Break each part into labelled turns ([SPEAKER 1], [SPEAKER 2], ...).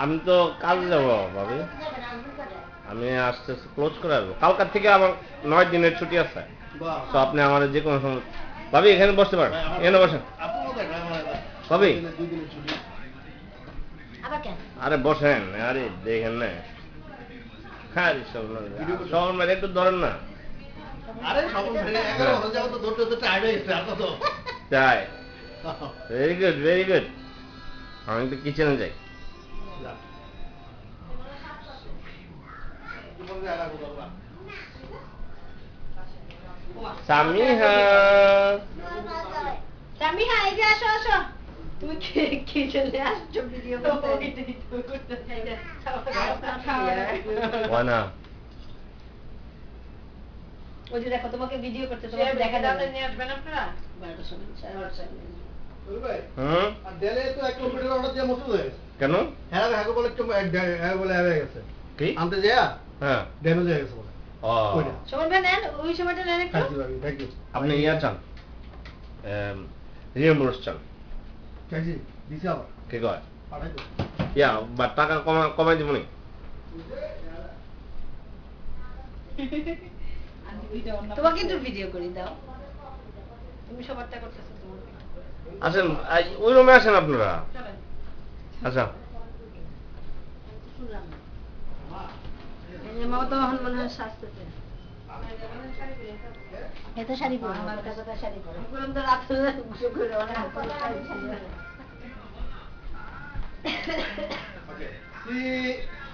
[SPEAKER 1] আমি তো কাল যাব ভাবি, আমি আসতে ক্লোজ করে আসবো। কালকার থেকে আমার 9 দিনের ছুটি আছে। তো আপনি আমার যে কোনো সময় ভাবি এখানে বসতে পারেন, এখানে বসেন ভাবি। আরে বসেন, আরে দেখেন না, আরে শোভন ভাই একটু ধরেন না।
[SPEAKER 2] আরে সব 11 বছর যাবো তো ধরতে ধরতে টায়ার্ড হয়ে গেছে আর কত।
[SPEAKER 1] তাই ভেরি গুড ভেরি গুড। আমি একটু কিচেনে যাই। সামিহা
[SPEAKER 3] সামিহা এই যে আসো আসো। তুমি কিচেনে আসছো ভিডিও করতে।
[SPEAKER 1] ওয়ানা
[SPEAKER 3] ওই যে দেখো তোমাকে ভিডিও করতে, তোমাকে দেখা যাবে।
[SPEAKER 4] নিয়ে আসবেন আপনারা?
[SPEAKER 1] হুম
[SPEAKER 2] আর ডেলে তো এক কম্পিউটার অর্ডার দিয়ে মতো হয়ে গেছে।
[SPEAKER 1] কেন?
[SPEAKER 2] হ্যাঁ হ্যাঁ বলে একটু হ্যাঁ বলে হয়ে গেছে।
[SPEAKER 1] কি
[SPEAKER 2] আনতে যায়?
[SPEAKER 1] হ্যাঁ
[SPEAKER 2] ড্যামেজ হয়ে গেছে বলে।
[SPEAKER 1] ও
[SPEAKER 3] সুমন ভাই নেন, ওই সময়টা নেন একটু।
[SPEAKER 2] Thank you.
[SPEAKER 1] আপনি ইয়া চান, রিএম্বার্স চান?
[SPEAKER 2] চাইছি দিছি আবার।
[SPEAKER 1] কে কয়?
[SPEAKER 2] পাঠাই তো।
[SPEAKER 1] ইয়া বা টাকা কমাই দিব নি?
[SPEAKER 3] তোমাকে একটু ভিডিও করি দাও, তুমি সবারটা করতেছো তোমার।
[SPEAKER 1] আসেন ওই রুমে আসেন আপনারা। আচ্ছা
[SPEAKER 3] মামা তো এখন মনে হয় শাস্তিতে। এত শাড়ি পরে আমার কথা শাড়ি পরে বললাম তো রাত্রে বসে করে অনেক শাড়ি ছিল।
[SPEAKER 2] ওকে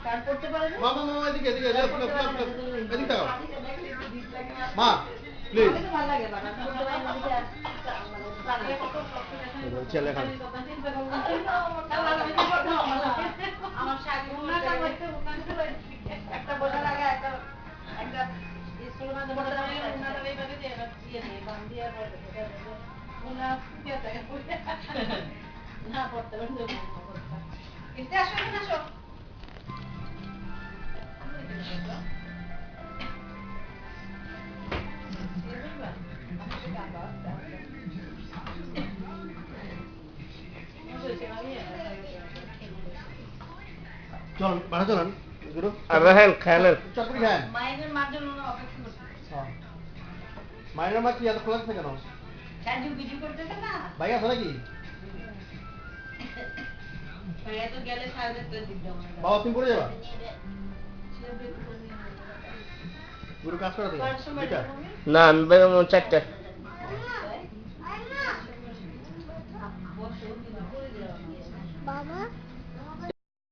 [SPEAKER 3] কার করতে পারে না?
[SPEAKER 2] মামা মামা এদিকে এদিকে এদিকে তাও মা প্লিজ
[SPEAKER 3] আমাকে তো ভালো লাগে বাবা করতে পারে না দিকে
[SPEAKER 1] ছেলে খান।
[SPEAKER 3] আমার শাড়ি ওনাটা করতে একটা বসা লাগে একটা স্কুলের মধ্যে বসা লাগে ওনাটা এইভাবে দিয়ে দিয়ে নেই বান দিয়ে ওনা দিয়ে থাকে না পড়তে বন্ধ করতে আসো এখানে আসো।
[SPEAKER 2] চল বাড়া চলেন গুরু
[SPEAKER 1] আর রাহেন খায়ালের
[SPEAKER 2] চটপটি খান
[SPEAKER 3] মায়ের মার জন্য অপেক্ষা করছি।
[SPEAKER 2] মায়ের মা কি এত খোলা থাকে কেন?
[SPEAKER 3] সাজু ভিডিও করতেছে না
[SPEAKER 2] ভাই আছে নাকি?
[SPEAKER 3] ভাইয়া তো গেলে সাজু তো দিতে হবে।
[SPEAKER 2] বাবা তুমি পড়ে যাবা? গুরু কাজ করে দিই দুইটা
[SPEAKER 1] না আমি বেরোবো 4টা।
[SPEAKER 3] বাবা